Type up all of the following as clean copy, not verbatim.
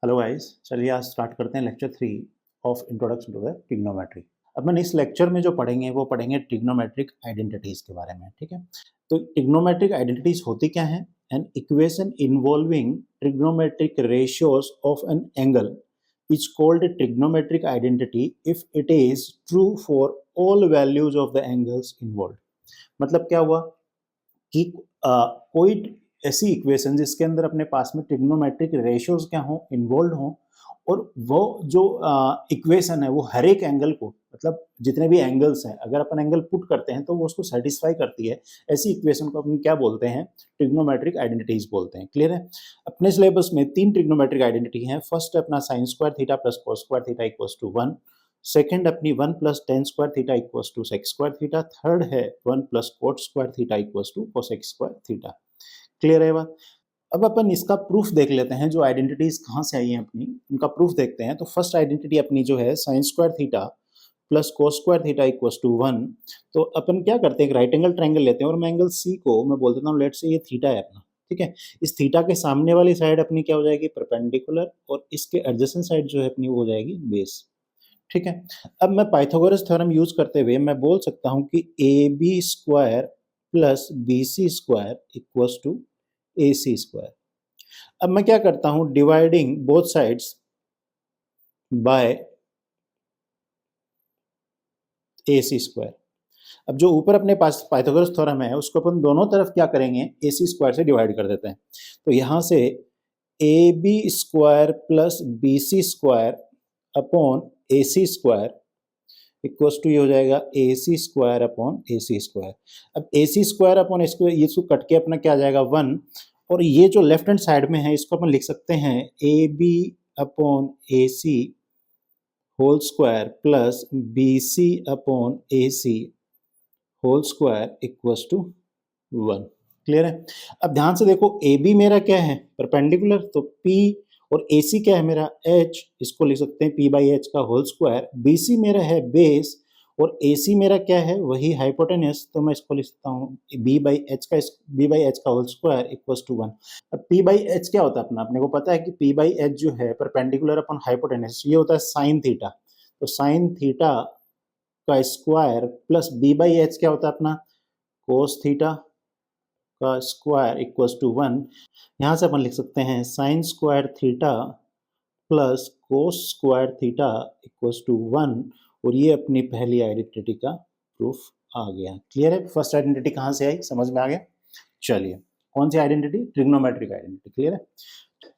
Hello guys, चलिए आज start करते हैं lecture 3 of introduction to the trigonometry. अपन इस लेक्चर में जो पढ़ेंगे वो पढ़ेंगे ट्रिग्नोमेट्रिक आइडेंटिटीज के बारे में। ठीक है, तो ट्रिग्नोमेट्रिक आइडेंटिटीज होती क्या है? An equation involving trigonometric ratios of an angle is called trigonometric identity if it is true for all values of the angles involved. मतलब क्या हुआ कि कोई ऐसी इक्वेशन जिसके अंदर अपने पास में ट्रिग्नोमेट्रिक रेशियोज क्या हो, इन्वॉल्व हो, और वो जो इक्वेशन है वो हर एक एंगल को, मतलब जितने भी एंगल्स हैं, अगर अपन एंगल पुट करते हैं तो वो उसको सेटिस्फाई करती है। ऐसी इक्वेशन को अपन क्या बोलते हैं? ट्रिग्नोमेट्रिक आइडेंटिटीज बोलते हैं। क्लियर है? अपने सिलेबस में 3 ट्रिग्नोमेट्रिक आइडेंटिटी हैं। फर्स्ट है अपना sine square theta plus cos square theta equals to 1। Second अपनी 1 plus tan square theta equals to sec square theta. Third है 1 plus cot square theta equals to cosec square theta. Clear है बात? अब अपन इसका proof देख लेते हैं, जो आइडेंटिटीज कहाँ से आई हैं अपनी, उनका प्रूफ देखते हैं। तो फर्स्ट आइडेंटिटी अपनी जो है sine square theta plus cos square theta equals to 1। तो अपन क्या करते हैं, एक राइट एंगल ट्रायंगल लेते हैं और मैं एंगल सी को मैं बोल देता हूँ लेट से ये थीटा है अपना। ठीक है, इस थीटा के सामने वाली साइड अपनी क्या हो जाएगी? परपेंडिकुलर, और इसके एडजेसेंट साइड जो है अपनी वो हो जाएगी बेस। ठीक है, अब मैं पाइथागोरस थ्योरम यूज करते हुए मैं बोल सकता हूं कि A B square plus B C square equals to A C square. अब मैं क्या करता हूं, dividing both sides by A C square. अब जो ऊपर अपने पास पाइथागोरस थ्योरम है उसको अपन दोनों तरफ क्या करेंगे, ए सी स्क्वायर से डिवाइड कर देते हैं। तो यहां से A B square plus B C square upon A C square equals to ये हो जाएगा A C square upon A C square. अब A C square upon A square, ये इसको कट के अपना क्या आ जाएगा 1, और ये जो लेफ्ट हैंड साइड में है इसको अपन लिख सकते हैं A B upon A C whole square plus B C upon A C whole square equals to 1। क्लियर है? अब ध्यान से देखो, ए बी मेरा क्या है? परपेंडिकुलर, तो पी, और ए सी क्या है मेरा? एच, इसको लिख सकते हैं पी बाई एच का होल स्क्वायर। बी सी मेरा है बेस, और ए सी मेरा क्या है? वही हाइपोटेनस, तो मैं इसको लिख सकता हूँ बी बाई एच का, बी बाई एच का होल स्क्वायर इक्वल्स टू 1। अब पी बाई एच क्या होता है अपना? अपने को पता है कि पी बाई एच जो है परपेंडिकुलर अपन हाइपोटेनस, ये होता है साइन थीटा। तो साइन थीटा का square plus B by H क्या होता है अपना? कोस थीटा का स्क्वायर इक्वल्स टू 1। यहाँ से अपन लिख सकते हैं sign square theta plus cos square theta equals to 1, और ये अपनी पहली आइडेंटिटी का प्रूफ आ गया। क्लियर है? फर्स्ट आइडेंटिटी कहाँ से आई, समझ में आ गया? चलिए, कौन सी आइडेंटिटी? Trigonometric identity. क्लियर है?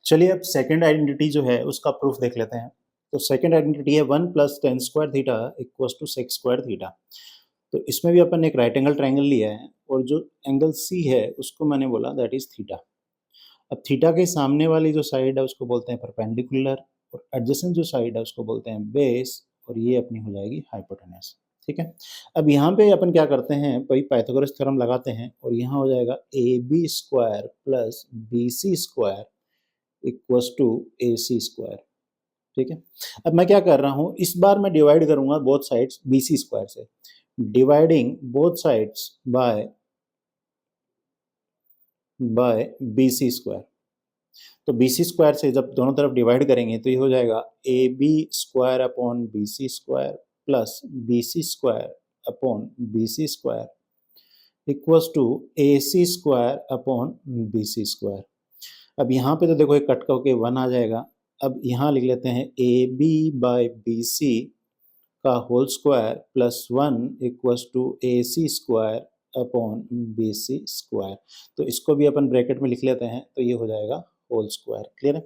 चलिए, अब सेकंड आइडेंटिटी जो है उसका प्रूफ देख लेते हैं। तो सेकंड आइडेंटिटी है 1 plus tan square theta equals to sec square theta. तो इसमें भी अपन ने एक राइट एंगल ट्रायंगल लिया है, और जो एंगल सी है उसको मैंने बोला दैट इज थीटा। अब थीटा के सामने वाली जो साइड है उसको बोलते हैं परपेंडिकुलर, और एडजेसेंट जो साइड है उसको बोलते हैं बेस, और ये अपनी हो जाएगी हाइपोटेनस। ठीक है, अब यहाँ पे अपन क्या करते हैं, वही पाइथागोरस थ्योरम लगाते हैं, और यहाँ हो जाएगा A B square plus B C square equals to A C square. ठीक है, अब मैं क्या कर रहा हूँ, इस बार मैं डिवाइड करूंगा both sides B C square से, dividing both sides by B C square. तो बी सी स्क्वायर से जब दोनों तरफ डिवाइड करेंगे तो ये हो जाएगा A B square upon B C square plus B C square upon B C square equals to A C square upon B C square. अब यहाँ पे तो देखो एक कट होके 1 आ जाएगा। अब यहाँ लिख लेते हैं A B by B C का whole square plus 1 equals to A C square upon B C square. तो इसको भी अपन ब्रैकेट में लिख लेते हैं, तो ये हो जाएगा होल स्क्वायर। क्लियर है?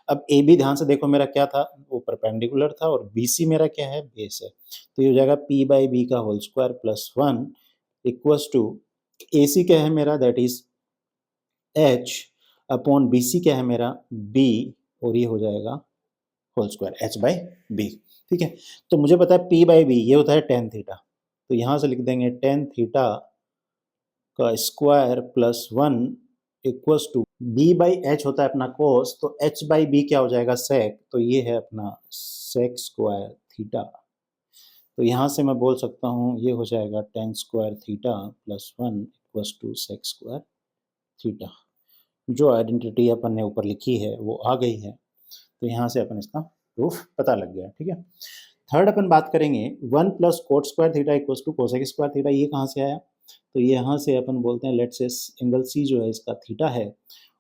अब ए बी ध्यान से देखो, मेरा क्या था? वो परपेंडिकुलर था, और बी सी मेरा क्या है? बेस है। तो ये हो जाएगा पी बाई बी का whole square plus 1 equals to A C क्या है मेरा? That is H upon B C क्या है मेरा? बी, और ये हो जाएगा whole square H by B. ठीक है, तो मुझे पता है पी बाई बी ये होता है टेन थीटा, तो यहाँ से लिख देंगे टेन थीटा का square plus 1 equals to B by H होता है अपना कोस, तो एच बाई बी क्या हो जाएगा? सेक, तो ये है अपना सेक स्क्वायर थीटा। तो यहाँ से मैं बोल सकता हूँ ये हो जाएगा tan square theta plus 1 equals to sec square theta. जो आइडेंटिटी अपन ने ऊपर लिखी है वो आ गई है। तो यहाँ से अपन इसका प्रूफ पता लग गया, ठीक है। थर्ड अपन बात करेंगे 1 plus cot square theta equals to cosec square theta. ये कहाँ से आया? तो यहाँ से अपन बोलते हैं लेट्स से एंगल सी जो है इसका थीटा है,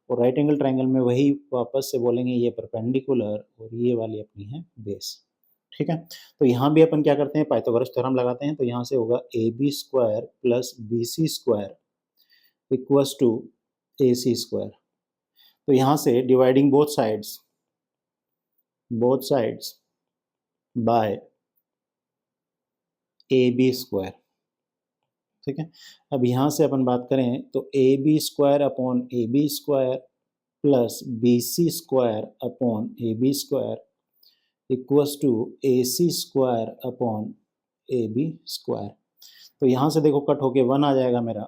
और राइट एंगल ट्राइंगल में वही वापस से बोलेंगे ये परपेंडिकुलर और ये वाली अपनी है बेस, ठीक है। तो यहाँ भी अपन क्या करते हैं, पाइथागोरस थ्योरम लगाते हैं। तो यहाँ से होगा A B square plus B C square equals to A C square. तो यहाँ से dividing both sides by A B square, ठीक है। अब यहाँ से अपन बात करें तो A B square upon A B square plus B C square upon A B square equals to A C square upon A B square. तो यहाँ से देखो कट होके 1 आ जाएगा मेरा।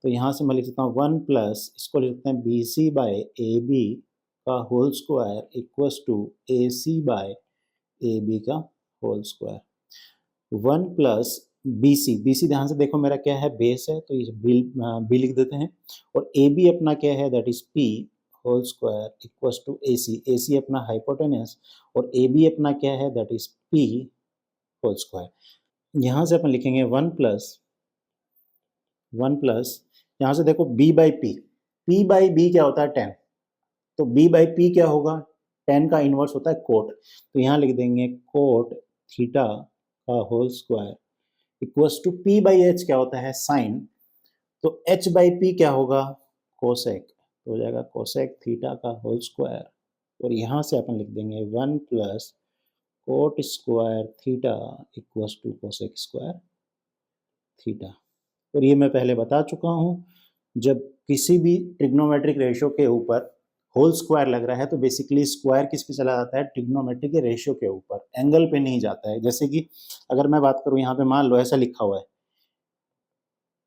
तो यहाँ से मैं लिख सकता हूँ 1 प्लस इसको लिख सकते हैं B C by A B का whole square equals to A C by A B का whole square. 1 plus B C ध्यान से देखो मेरा क्या है, बेस है, तो इस बी लिख देते हैं। और ए बी अपना क्या है, that is P whole square equals to A C अपना हाइपोटेनस, और ए बी अपना क्या है, that is P whole square. यहाँ से अपन लिखेंगे 1 प्लस यहाँ से देखो b by P by B क्या होता है 10, तो b बाई पी क्या होगा, 10 का इन्वर्स होता है कोट। तो यहाँ लिख देंगे कोट थीटा का whole square equals to P by H क्या होता है, साइन। तो h बाई पी क्या होगा, कोसेक, तो हो जाएगा कोसेक थीटा का होल स्क्वायर। और यहाँ से अपन लिख देंगे 1 plus cot square theta equals to cosec square theta. और ये मैं पहले बता चुका हूँ, जब किसी भी ट्रिग्नोमेट्रिक रेशियो के ऊपर होल स्क्वायर लग रहा है तो बेसिकली स्क्वायर किस पे चला जाता है, ट्रिग्नोमेट्रिक के रेशियो के ऊपर, एंगल पे नहीं जाता है। जैसे कि अगर मैं बात करूँ यहाँ पे मान लो ऐसा लिखा हुआ है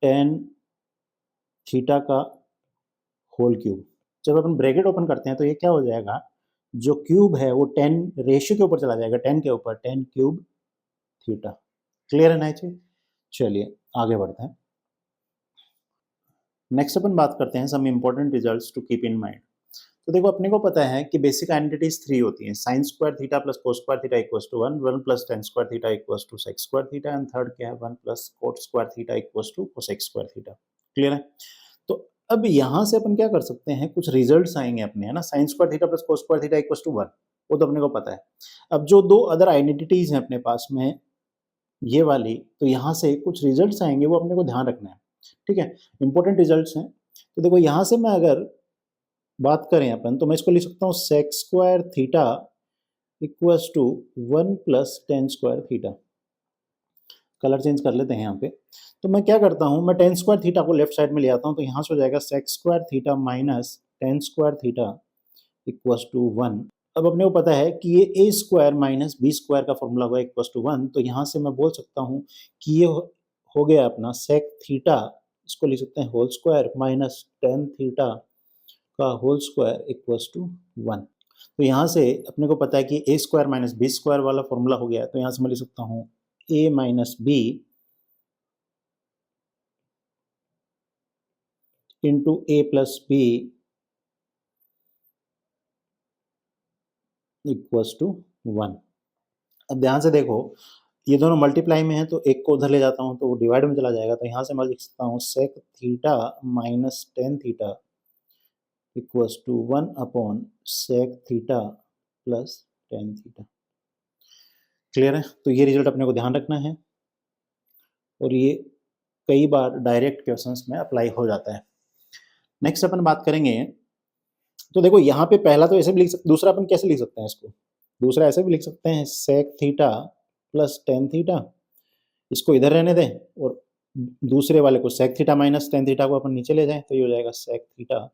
टेन थीटा का होल क्यूब। जब अपन ब्रैकेट ओपन करते हैं तो ये क्या हो जाएगा, जो क्यूब है वो 10 रेशियो के ऊपर चला जाएगा, 10 के ऊपर 10 क्यूब थीटा। क्लियर है ना? चलिए आगे बढ़ते हैं। नेक्स्ट अपन बात करते हैं some important results to keep in mind. तो देखो अपने को पता है कि बेसिक आइडेंटिटीज 3 होती हैं, sign square theta plus cos square theta equals to 1, 1 plus tan square theta equals to sec square theta, and third क्या है 1 plus cot square theta equals to cosec square theta. Clear है? तो अब यहाँ से अपन क्या कर सकते हैं, कुछ रिजल्ट्स आएंगे अपने, है ना। Sin square theta plus cos square theta equals to 1, वो तो अपने को पता है। अब जो दो अदर आइडेंटिटीज हैं अपने पास में ये वाली, तो यहाँ से कुछ रिजल्ट्स आएंगे, वो अपने को ध्यान रखना है, ठीक है। इंपॉर्टेंट रिजल्ट्स हैं। तो देखो यहाँ से मैं अगर बात करें अपन, तो मैं इसको लिख सकता हूँ sec square theta equals to 1 plus tan square theta. Colour change कर लेते हैं यहाँ पे। तो मैं क्या करता हूँ, मैं टेन स्क्वायर थीटा को लेफ्ट साइड में ले आता हूँ, तो यहाँ से हो जाएगा sec square theta minus tan square theta equals to 1। अब अपने को पता है कि ये A square minus B square का फॉर्मूला हुआ इक्वल्स टू 1, तो यहाँ से मैं बोल सकता हूँ कि ये हो गया अपना सेक थीटा, इसको लिख सकते हैं whole square minus tan theta का होल स्क्वायर इक्वल्स टू 1। तो यहाँ से अपने को पता है कि A square minus B square वाला फॉर्मूला हो गया, तो यहाँ से मैं लिख सकता हूँ A minus B into A plus B equals to 1। अब ध्यान से देखो ये दोनों मल्टीप्लाई में है, तो एक को उधर ले जाता हूँ तो वो डिवाइड में चला जाएगा। तो यहाँ से मैं लिख सकता हूँ sec theta minus tan theta equals to 1 upon sec theta plus tan theta. Clear है? तो ये रिजल्ट अपने को ध्यान रखना है, और ये कई बार डायरेक्ट क्वेश्चंस में अप्लाई हो जाता है। नेक्स्ट अपन बात करेंगे, तो देखो यहाँ पे पहला तो ऐसे भी लिख सकते, दूसरा अपन कैसे लिख सकते हैं इसको, दूसरा ऐसे भी लिख सकते हैं sec theta plus tan theta, इसको इधर रहने दें, और दूसरे वाले को sec theta minus tan theta को अपन नीचे ले जाएं, तो ये हो जाएगा sec theta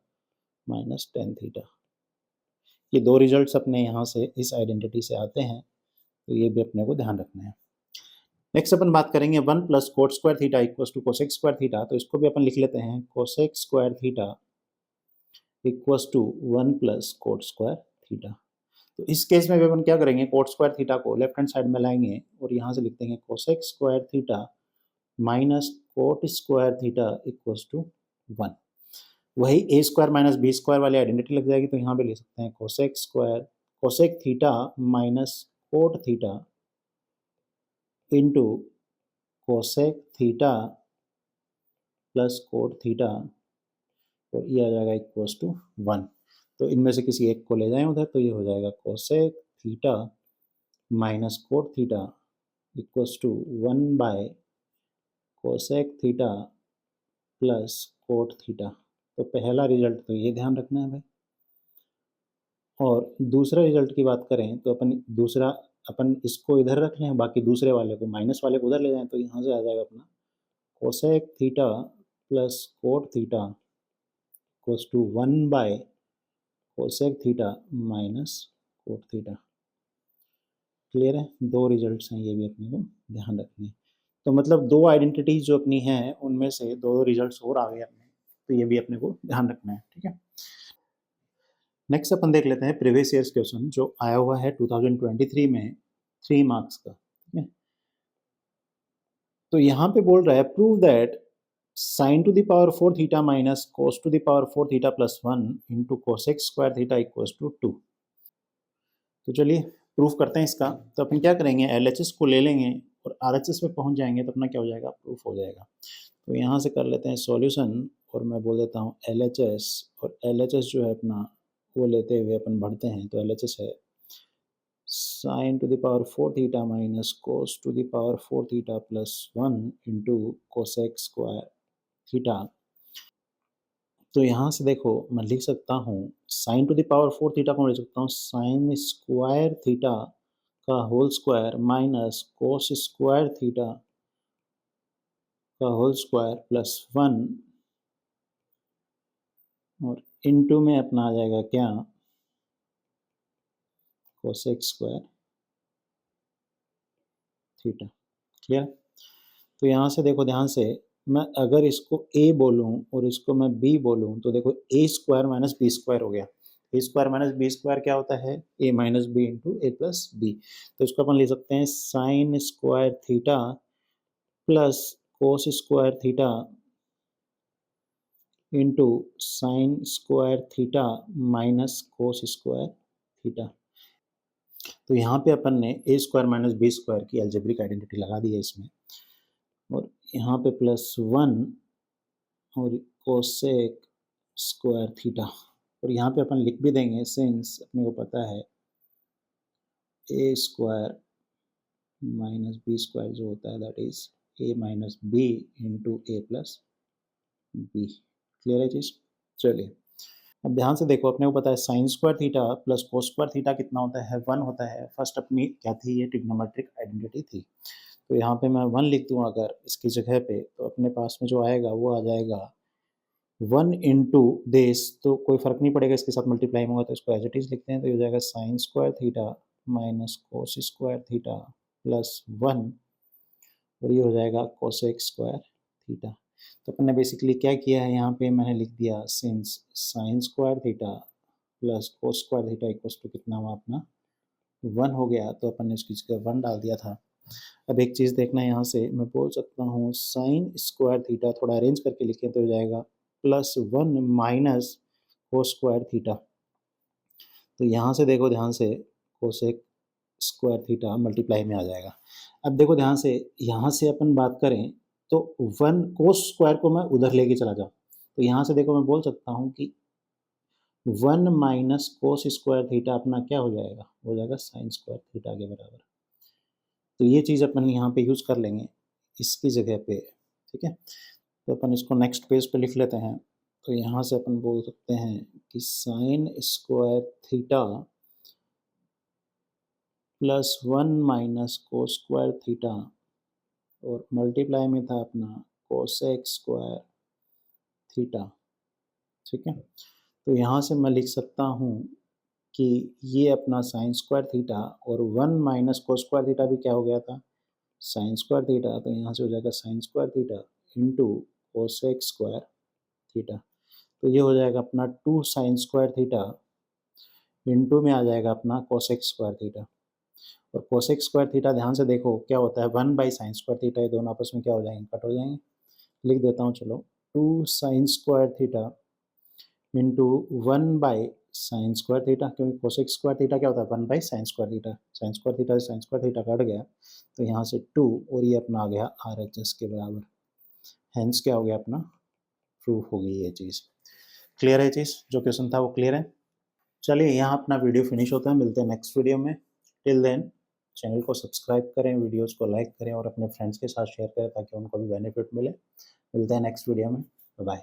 minus tan theta. ये दो रिजल्ट्स अपने यहाँ से इस आइडेंटिटी से आते हैं, तो ये भी अपने को ध्यान रखना है। नेक्स्ट अपन बात करेंगे 1 plus cot square theta equals to cosec square theta, तो इसको भी अपन लिख लेते हैं cosec square theta equals to 1 plus cot square theta. तो इस केस में भी अपन क्या करेंगे, कोट स्क्वायर थीटा को लेफ्ट हैंड साइड में लाएंगे, और यहाँ से लिख देंगे cosec square theta minus cot square theta equals to 1। वही A square minus B square वाली आइडेंटिटी लग जाएगी, तो यहाँ पे ले सकते हैं cosec square cosec theta minus cot theta into cosec theta plus cot theta, और ये आ जाएगा इक्वल्स टू 1। तो इनमें से किसी एक को ले जाएं उधर, तो ये हो जाएगा cosec theta minus cot theta equals to 1 by cosec theta plus cot theta. तो पहला रिजल्ट तो ये ध्यान रखना है भाई। और दूसरा रिजल्ट की बात करें तो अपन इसको इधर रख लें, बाकी दूसरे वाले को माइनस वाले को उधर ले जाएं, तो यहाँ से आ जाएगा अपना cosec theta plus cot theta equals to 1 by cosec theta minus cot theta. Clear है? दो रिजल्ट्स हैं, ये भी अपने को ध्यान रखने हैं। तो मतलब दो आइडेंटिटीज जो अपनी हैं उनमें से दो रिजल्ट्स और आ गए अपने, तो ये भी अपने को ध्यान रखना है। ठीक है, नेक्स्ट अपन देख लेते हैं प्रीवियस ईयर्स क्वेश्चन जो आया हुआ है 2023 में 3 मार्क्स का। ठीक है, तो यहाँ पे बोल रहा है prove that sin to the power 4 theta minus cos to the power 4 theta plus 1 into cosec square theta equals to 2। तो चलिए प्रूफ करते हैं इसका। तो अपन क्या करेंगे, LHS को ले लेंगे और RHS पे पहुंच जाएंगे, तो अपना क्या हो जाएगा, प्रूफ हो जाएगा। तो यहाँ से कर लेते हैं सॉल्यूशन, और मैं बोल देता हूँ LHS, और LHS जो है अपना वो लेते हुए अपन बढ़ते हैं। तो LHS है sin to the power 4 theta minus cos to the power 4 theta plus 1 into cosec square theta. तो यहाँ से देखो मैं लिख सकता हूँ sin to the power 4 theta को लिख सकता हूँ sin स्क्वायर थीटा का whole square minus cos square theta का होल स्क्वायर प्लस 1, और इनटू में अपना आ जाएगा क्या, कोसेक स्क्वायर थीटा। क्लियर? तो यहाँ से देखो ध्यान से, मैं अगर इसको a बोलूँ और इसको मैं b बोलूँ, तो देखो a square minus B square हो गया। a square minus B square क्या होता है, a minus B into A plus B. तो इसको अपन लिख सकते हैं sign square theta plus cos square theta into sin square theta minus cos square theta. तो यहाँ पे अपन ने a square minus B square की अलजेब्रिक आइडेंटिटी लगा दी है इसमें, और यहाँ पे प्लस 1 और कोसेक स्क्वायर थीटा, और यहाँ पे अपन लिख भी देंगे सिंस अपने को पता है A square minus B square जो होता है that is A minus B into A plus B. Clear है चीज? चलिए अब ध्यान से देखो, अपने को पता है sine square theta plus cos square theta कितना होता है, 1 होता है। फर्स्ट अपनी क्या थी, ये ट्रिग्नोमेट्रिक आइडेंटिटी थी। तो यहाँ पे मैं 1 लिख दूँ अगर इसकी जगह पे, तो अपने पास में जो आएगा वो आ जाएगा 1 इंटू दिस, तो कोई फर्क नहीं पड़ेगा, इसके साथ मल्टीप्लाई होगा, तो इसको एज इट इज लिखते हैं। तो ये हो जाएगा sign square theta minus cos square theta plus 1, और ये हो जाएगा कोसेक स्क्वायर थीटा। तो अपन ने बेसिकली क्या किया है, यहाँ पे मैंने लिख दिया since sin square theta plus cos square theta equals to कितना हुआ अपना 1 हो गया, तो अपन ने इसकी जगह 1 डाल दिया था। अब एक चीज़ देखना, यहाँ से मैं बोल सकता हूँ साइन स्क्वायर थीटा, थोड़ा अरेंज करके लिखें तो हो जाएगा plus 1 minus cos square theta. तो यहाँ से देखो ध्यान से कोसेक स्क्वायर थीटा मल्टीप्लाई में आ जाएगा। अब देखो ध्यान से, यहाँ से अपन बात करें तो 1 कोस स्क्वायर को मैं उधर लेके चला जाऊँ, तो यहाँ से देखो मैं बोल सकता हूँ कि 1 माइनस कोस स्क्वायर थीटा अपना क्या हो जाएगा, हो जाएगा साइन स्क्वायर थीटा के बराबर। तो ये चीज़ अपन यहाँ पे यूज़ कर लेंगे इसकी जगह पे। ठीक है, तो अपन इसको नेक्स्ट पेज पे लिख लेते हैं। तो यहाँ से अपन बोल सकते हैं कि sign square theta plus 1 minus cos square theta, और मल्टीप्लाई में था अपना कोसेक स्क्वायर थीटा। ठीक है, तो यहाँ से मैं लिख सकता हूँ कि ये अपना साइन स्क्वायर थीटा, और 1 माइनस कोस स्क्वायर थीटा भी क्या हो गया था, साइन स्क्वायर थीटा। तो यहाँ से हो जाएगा sign square theta into cosec square theta. तो ये हो जाएगा अपना 2 साइन स्क्वायर थीटा इंटू में आ जाएगा अपना कोसेक स्क्वायर थीटा। और कोसेक स्क्वायर थीटा ध्यान से देखो क्या होता है, 1 बाई साइन स्क्वायर थीटा, ये दोनों आपस में क्या हो जाएंगे, कट हो जाएंगे। लिख देता हूँ चलो, 2 sign square theta into 1 by sine square theta, क्योंकि कोसेक स्क्वायर थीटा क्या होता है 1/sin² theta, sin square theta से sin स्क्वायर थीटा कट गया, तो यहाँ से 2 और ये अपना आ गया RHS के बराबर। हेंस क्या हो गया अपना, प्रूफ हो गई ये चीज़। क्लियर है चीज़, जो क्वेश्चन था वो क्लियर है। चलिए यहाँ अपना वीडियो फिनिश होता है, मिलते हैं नेक्स्ट वीडियो में। टिल देन चैनल को सब्सक्राइब करें, वीडियोज़ को लाइक करें और अपने फ्रेंड्स के साथ शेयर करें ताकि उनको भी बेनिफिट मिले। मिलते हैं नेक्स्ट वीडियो में, बाय।